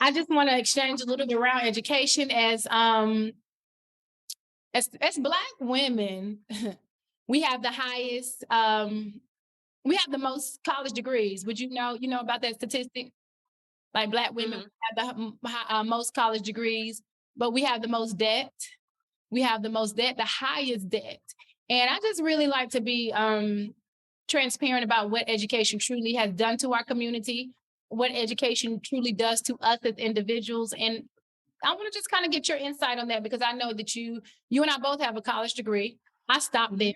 I just want to exchange a little bit around education as Black women, we have the highest, we have the most college degrees. Would you know about that statistic? Like Black women have the most college degrees, but we have the most debt. We have the most debt, the highest debt. And I just really like to be transparent about what education truly has done to our community, what education truly does to us as individuals. And I want to just kind of get your insight on that because I know that you and I both have a college degree. I stopped there.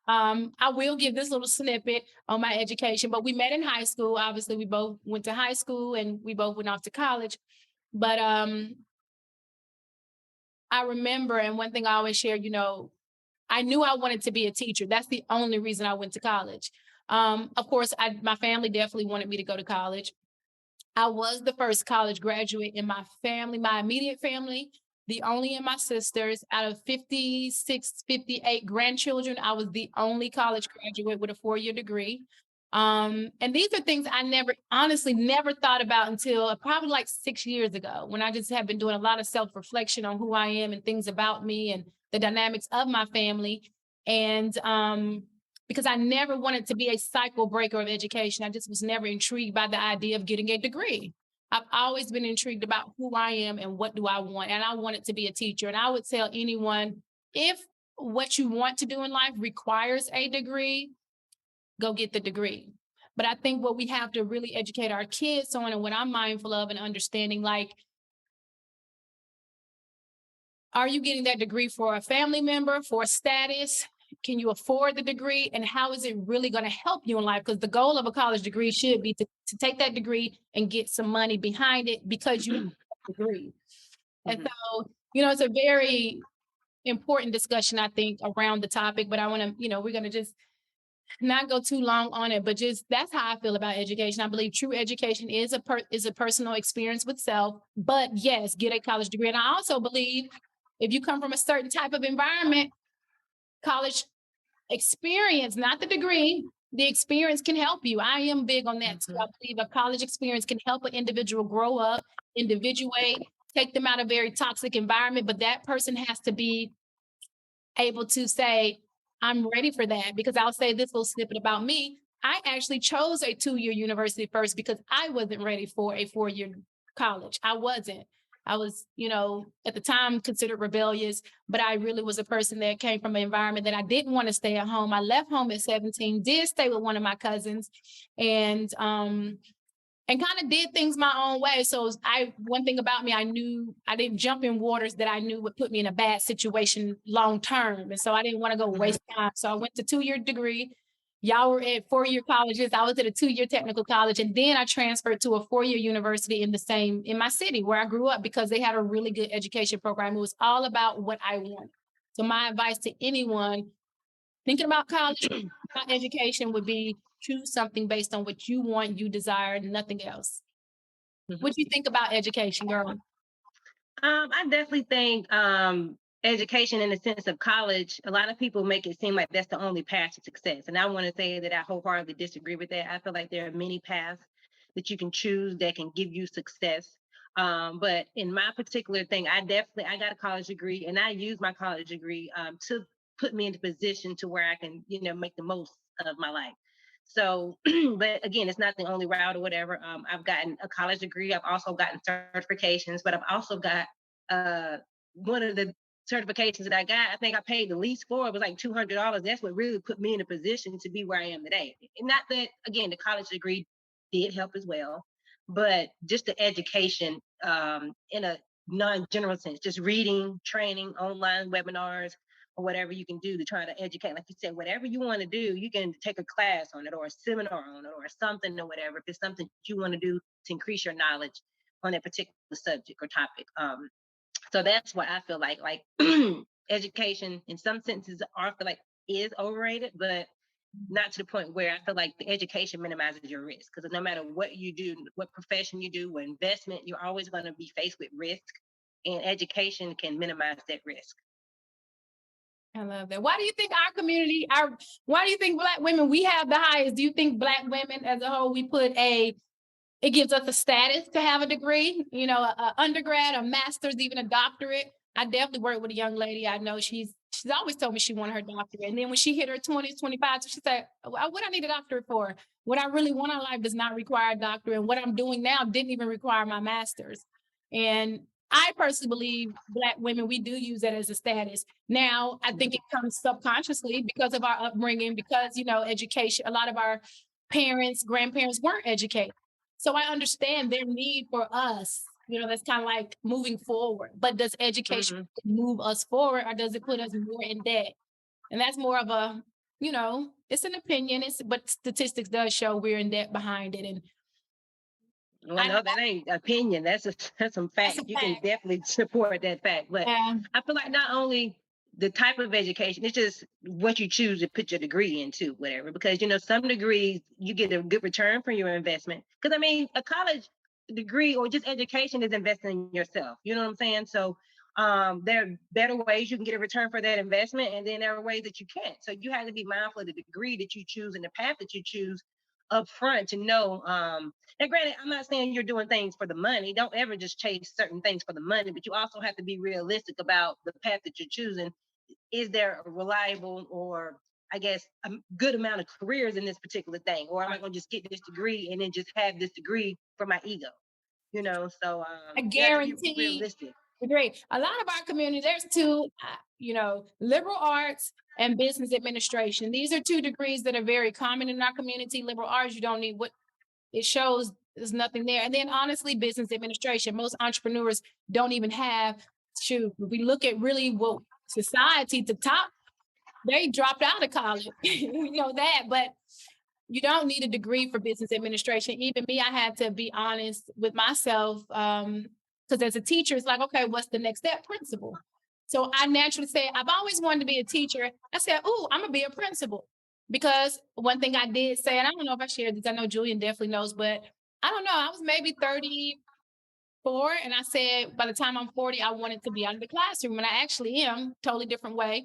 I will give this little snippet on my education, but we met in high school. Obviously, we both went to high school and we both went off to college. But I remember, and one thing I always share, I knew I wanted to be a teacher. That's the only reason I went to college. Of course, my family definitely wanted me to go to college. I was the first college graduate in my family, my immediate family, the only in my sisters. Out of 56, 58 grandchildren, I was the only college graduate with a 4-year degree. And these are things I honestly never thought about until probably like 6 years ago, when I just have been doing a lot of self-reflection on who I am and things about me and the dynamics of my family. And because I never wanted to be a cycle breaker of education. I just was never intrigued by the idea of getting a degree. I've always been intrigued about who I am and what do I want. And I wanted to be a teacher. And I would tell anyone, if what you want to do in life requires a degree, go get the degree. But I think what we have to really educate our kids on, and what I'm mindful of and understanding, like, are you getting that degree for a family member, for status? Can you afford the degree? And how is it really going to help you in life? Because the goal of a college degree should be to take that degree and get some money behind it because you have a degree. And so, it's a very important discussion, I think, around the topic. But I want to, we're going to just not go too long on it, but just that's how I feel about education. I believe true education is a personal experience with self. But yes, get a college degree. And I also believe if you come from a certain type of environment, college experience, not the degree, the experience can help you. I am big on that too. I believe a college experience can help an individual grow up, individuate, take them out of a very toxic environment. But that person has to be able to say, I'm ready for that. Because I'll say this little snippet about me. I actually chose a 2-year university first because I wasn't ready for a 4-year college. I wasn't. I was, at the time considered rebellious, but I really was a person that came from an environment that I didn't want to stay at home. I left home at 17, did stay with one of my cousins, and kind of did things my own way. So one thing about me, I knew I didn't jump in waters that I knew would put me in a bad situation long term. And so I didn't want to go waste time. So I went to 2-year degree. Y'all were at 4-year colleges. I was at a 2-year technical college. And then I transferred to a 4-year university in my city where I grew up because they had a really good education program. It was all about what I wanted. So my advice to anyone thinking about college, about education would be choose something based on what you want, you desire, nothing else. What do you think about education, girl? I definitely think education in the sense of college, a lot of people make it seem like that's the only path to success. And I want to say that I wholeheartedly disagree with that. I feel like there are many paths that you can choose that can give you success. But in my particular thing, I got a college degree and I use my college degree to put me into position to where I can, make the most of my life. So, but again, it's not the only route or whatever. I've gotten a college degree. I've also gotten certifications, but I've also got one of the certifications that I got, I think I paid the least for it was like $200. That's what really put me in a position to be where I am today. And not that, again, the college degree did help as well, but just the education in a non-general sense, just reading, training, online webinars, or whatever you can do to try to educate. Like you said, whatever you want to do, you can take a class on it or a seminar on it or something or whatever. If it's something you want to do to increase your knowledge on a particular subject or topic. So that's what I feel like education in some senses I feel like is overrated, but not to the point where I feel like the education minimizes your risk. Because no matter what you do, what profession you do, what investment, you're always going to be faced with risk, and education can minimize that risk. I love that. Why do you think why do you think Black women, we have the highest? Do you think Black women as a whole, we put a It gives us a status to have a degree, you know, a undergrad, a master's, even a doctorate. I definitely work with a young lady. I know she's always told me she wanted her doctorate. And then when she hit her 20s, 25, she said, what I need a doctorate for? What I really want in life does not require a doctorate. And what I'm doing now didn't even require my master's. And I personally believe Black women, we do use that as a status. Now, I think it comes subconsciously because of our upbringing, because, you know, education, a lot of our parents, grandparents weren't educated. So I understand their need for us. You know, that's kind of like moving forward. But does education Mhm. move us forward or does it put us more in debt? And that's more of a, you know, it's an opinion. But statistics does show we're in debt behind it. And Well, I no, that ain't opinion. That's some that's a fact. You can fact. definitely support that fact. But Yeah, I feel like not only the type of education, it's just what you choose to put your degree into, whatever. Because some degrees you get a good return for your investment. Because I mean, a college degree or just education is investing in yourself. You know what I'm saying? So there are better ways you can get a return for that investment, and then there are ways that you can't. So you have to be mindful of the degree that you choose and the path that you choose up front to know. Now, granted, I'm not saying you're doing things for the money. Don't ever just chase certain things for the money, but you also have to be realistic about the path that you're choosing. Is there a reliable or, I guess, a good amount of careers in this particular thing? Or am I going to just get this degree and then just have this degree for my ego? So I you have to be guarantee. realistic. Great. A lot of our community, there's two, you know, liberal arts and business administration. These are two degrees that are very common in our community. Liberal arts, you don't need what it shows, there's nothing there. And then honestly, business administration, most entrepreneurs don't even have, shoot, if we look at really what society, the top, they dropped out of college. We know that, but you don't need a degree for business administration. Even me, I had to be honest with myself. Because as a teacher, it's like, okay, what's the next step? Principal. So I naturally say, I've always wanted to be a teacher. I said, oh, I'm gonna be a principal. Because one thing I did say, and I don't know if I shared this, I know Julian definitely knows, but I don't know, I was maybe 34, and I said by the time I'm 40, I wanted to be out of the classroom. And I actually am, totally different way.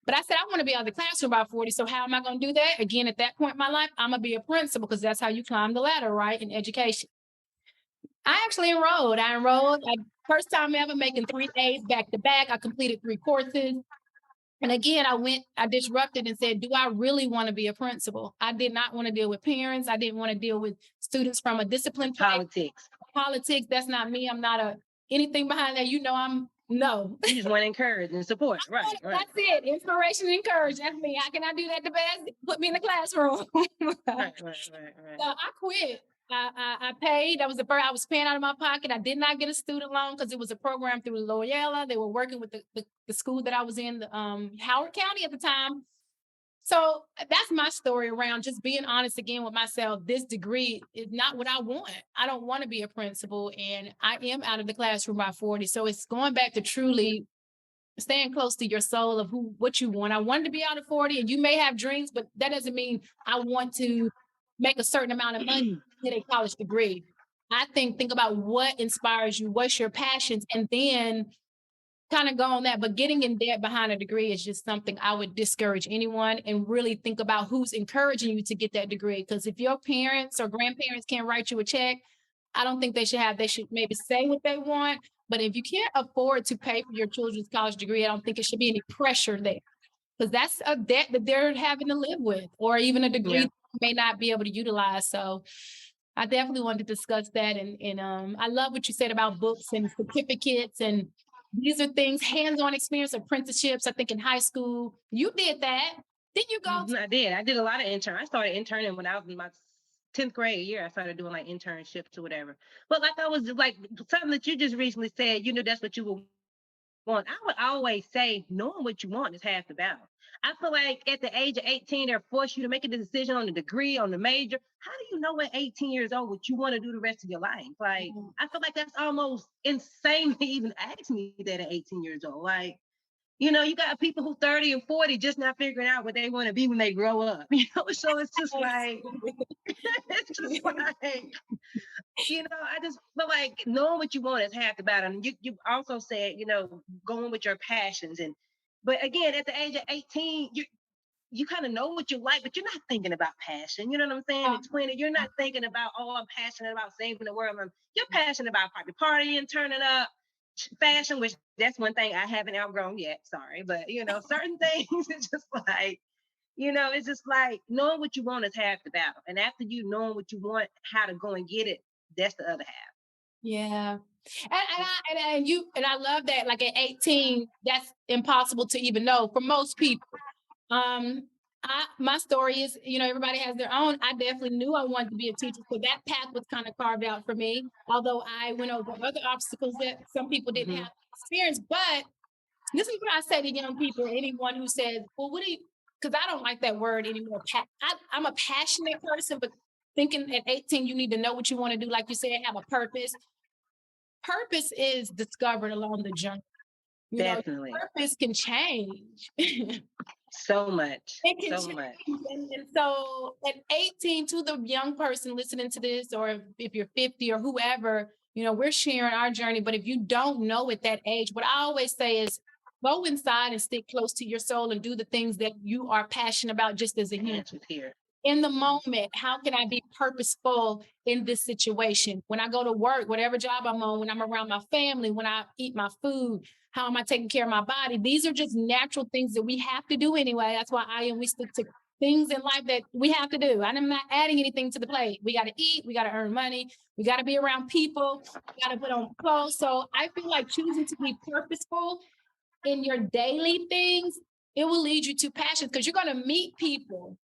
But I said, I want to be out of the classroom by 40. So how am I going to do that? Again, at that point in my life, I'm going to be a principal because that's how you climb the ladder, right? In education. I actually enrolled. First time ever making 3 A's back to back. I completed 3 courses. And again, I disrupted and said, do I really want to be a principal? I did not want to deal with parents. I didn't want to deal with students from a discipline place. Politics. Politics, that's not me. I'm not anything behind that. I'm no. You just want to encourage and support. Right, right. That's it. Inspiration and encourage. That's me. How can I do that the best? Put me in the classroom. Right, right, right, So I quit. I paid. That was the first. I was paying out of my pocket. I did not get a student loan because it was a program through Loyola. They were working with the school that I was in, Howard County at the time. So that's my story around just being honest again with myself. This degree is not what I want. I don't want to be a principal, and I am out of the classroom by 40. So it's going back to truly staying close to your soul of what you want. I wanted to be out of 40, and you may have dreams, but that doesn't mean I want to make a certain amount of money to get a college degree. I think about what inspires you, what's your passions, and then kind of go on that. But getting in debt behind a degree is just something I would discourage anyone, and really think about who's encouraging you to get that degree. Because if your parents or grandparents can't write you a check, I don't think they should maybe say what they want. But if you can't afford to pay for your children's college degree, I don't think it should be any pressure there. Because that's a debt that they're having to live with, or even a degree Yeah. they may not be able to utilize. So I definitely wanted to discuss that. And I love what you said about books and certificates. And these are things, hands-on experience, apprenticeships. I think in high school, you did that. Didn't you go? I did. I did a lot of intern. I started interning when I was in my 10th grade year. I started doing like internships or whatever. But like I was like something that you just recently said, that's what you would want. I would always say knowing what you want is half the battle. I feel like at the age of 18, they're forced you to make a decision on the degree, on the major. How do you know at 18 years old what you want to do the rest of your life? Like, I feel like that's almost insane to even ask me that at 18 years old. Like, you got people who 30 and 40 just not figuring out what they want to be when they grow up. So it's just like, it's just like, I just feel like knowing what you want is half the battle. And you also said, going with your passions. But again, at the age of 18, you kind of know what you like, but you're not thinking about passion. You know what I'm saying? At 20, you're not thinking about, oh, I'm passionate about saving the world. You're passionate about probably partying, turning up, fashion, which that's one thing I haven't outgrown yet. Sorry. But, certain things, it's just like, it's just like knowing what you want is half the battle. And after you knowing what you want, how to go and get it, that's the other half. Yeah. And I love that, like at 18, that's impossible to even know for most people. Um, my story is, everybody has their own. I definitely knew I wanted to be a teacher, so that path was kind of carved out for me. Although I went over other obstacles that some people didn't have experience. But this is what I say to young people, anyone who says, "Well, what do you?" Because I don't like that word anymore. I'm a passionate person, but thinking at 18 you need to know what you want to do, like you said, have a purpose. Purpose is discovered along the journey. Definitely. Purpose can change. So much. It can So change. much. And so at 18, to the young person listening to this, or if you're 50 or whoever, we're sharing our journey. But if you don't know at that age, what I always say is go inside and stick close to your soul and do the things that you are passionate about, just as a human. In the moment, how can I be purposeful in this situation? When I go to work, whatever job I'm on, when I'm around my family, when I eat my food, how am I taking care of my body? These are just natural things that we have to do anyway. That's why we stick to things in life that we have to do. And I'm not adding anything to the plate. We got to eat, we got to earn money, we got to be around people, we got to put on clothes. So I feel like choosing to be purposeful in your daily things, it will lead you to passion, because you're going to meet people.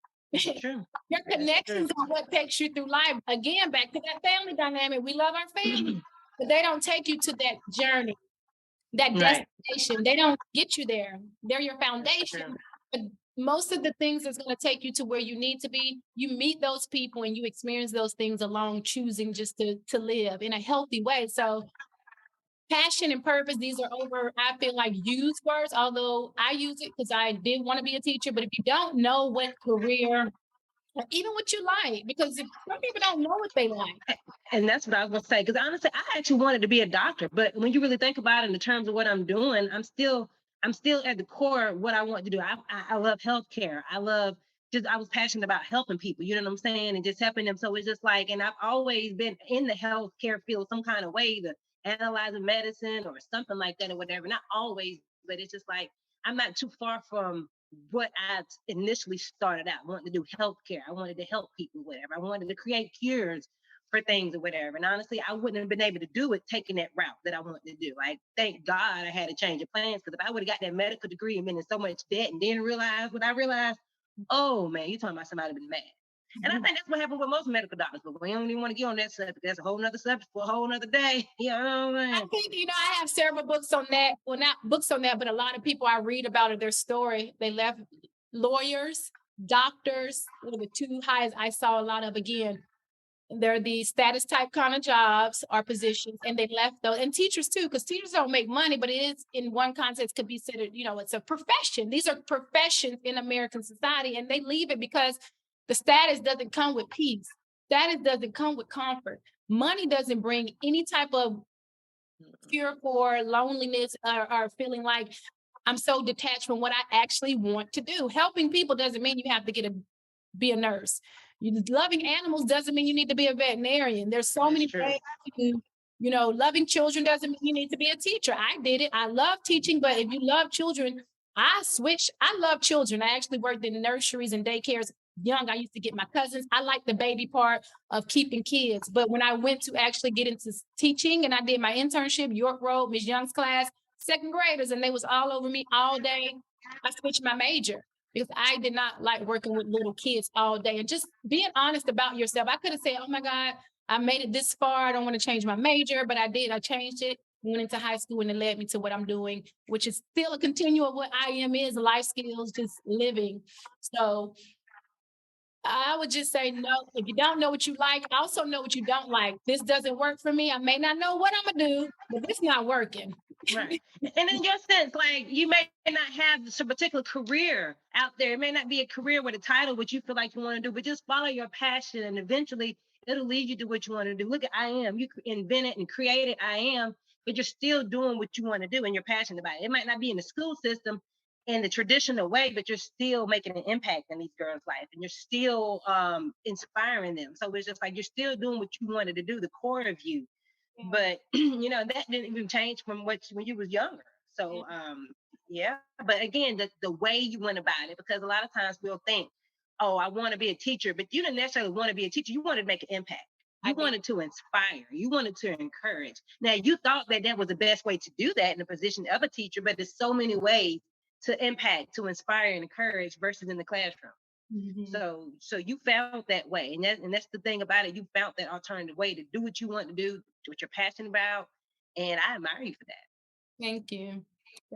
True. Your connections are what takes you through life. Again, back to that family dynamic. We love our family, but they don't take you to that journey, that destination. They don't get you there. They're your foundation. But most of the things that's going to take you to where you need to be, you meet those people and you experience those things along choosing just to live in a healthy way. So passion and purpose, these are I feel like, used words, although I use it because I did want to be a teacher. But if you don't know what career, or even what you like, because some people don't know what they like. And that's what I was going to say. Because honestly, I actually wanted to be a doctor. But when you really think about it in the terms of what I'm doing, I'm still at the core what I want to do. I love healthcare. I was passionate about helping people, you know what I'm saying? And just helping them. So it's just like, and I've always been in the healthcare field some kind of way, to analyzing medicine or something like that or whatever. Not always, but it's just like, I'm not too far from what I initially started out wanting to do. Healthcare. I wanted to help people, whatever. I wanted to create cures for things or whatever. And honestly, I wouldn't have been able to do it taking that route that I wanted to do. Like, thank God I had a change of plans, because if I would have got that medical degree and been in so much debt and didn't realize what I realized, oh man, you're talking about somebody been mad. And I think that's what happened with most medical doctors, but we don't even want to get on that subject. That's a whole nother subject for a whole nother day. You know what I mean? I think, I have several books on that. Well, not books on that, but a lot of people I read about it, their story. They left lawyers, doctors, were the two highest I saw a lot of. Again, they're the status type kind of jobs or positions, and they left those. And teachers too, because teachers don't make money, but it is, in one context, could be considered, it's a profession. These are professions in American society, and they leave it because the status doesn't come with peace. Status doesn't come with comfort. Money doesn't bring any type of cure for loneliness, or feeling like I'm so detached from what I actually want to do. Helping people doesn't mean you have to be a nurse. Loving animals doesn't mean you need to be a veterinarian. There's so many ways to do. Loving children doesn't mean you need to be a teacher. I did it. I love teaching, but if you love children, I switched. I love children. I actually worked in nurseries and daycares. Young, I used to get my cousins. I like the baby part of keeping kids. But when I went to actually get into teaching, and I did my internship, York Road, Ms. Young's class, second graders, and they was all over me all day, I switched my major because I did not like working with little kids all day. And just being honest about yourself. I could have said, oh my God, I made it this far. I don't want to change my major, but I did. I changed it, went into high school, and it led me to what I'm doing, which is still a continuum of what I am is, life skills, just living. So I would just say, no, if you don't know what you like, also know what you don't like. This doesn't work for me. I may not know what I'm going to do, but it's not working. Right. And in your sense, like, you may not have some particular career out there. It may not be a career with a title, what you feel like you want to do, but just follow your passion, and eventually it'll lead you to what you want to do. Look at I Am. You invented and created I Am, but you're still doing what you want to do and you're passionate about it. It might not be in the school system. in the traditional way, but you're still making an impact in these girls' life, and you're still inspiring them. So it's just like you're still doing what you wanted to do, the core of you. Yeah. But that didn't even change from when you was younger. So yeah. But again, the way you went about it, because a lot of times we'll think, oh, I want to be a teacher, but you didn't necessarily want to be a teacher. You wanted to make an impact. You wanted to inspire. You wanted to encourage. Now, you thought that was the best way to do that in the position of a teacher, but there's so many ways to impact, to inspire and encourage versus in the classroom. Mhm. So you found that way, and that's the thing about it. You found that alternative way to do what you want to do, what you're passionate about, and I admire you for that. Thank you.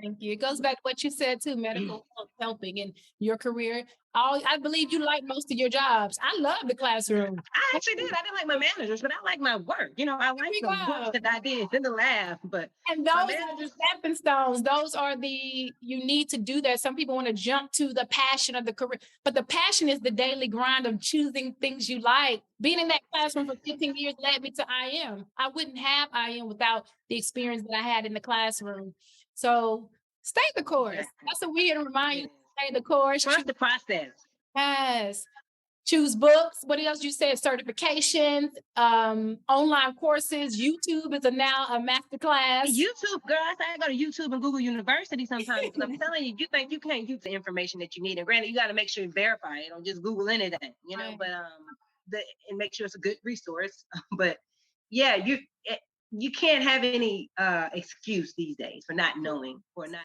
Thank you. It goes back to what you said too, medical health helping in your career. I believe you like most of your jobs. I love the classroom. I actually did. I didn't like my managers, but I like my work. I There like we the work go. that I did in the lab, but And my those are the managers. stepping stones. Those are you need to do that. Some people want to jump to the passion of the career, but the passion is the daily grind of choosing things you like. Being in that classroom for 15 years led me to IM. I wouldn't have IM without the experience that I had in the classroom. So stay the course. Exactly. That's what we're here to remind It you. is. Stay the course. Trust the process. Yes. Choose books. What else you said? Certifications, online courses. YouTube is now a master class. YouTube, girl, I say I go to YouTube and Google University sometimes because I'm telling you, you think you can't use the information that you need. And granted, you got to make sure you verify it. Don't just Google anything, Right. but and make sure it's a good resource. But yeah, you can't have any excuse these days for not knowing or not.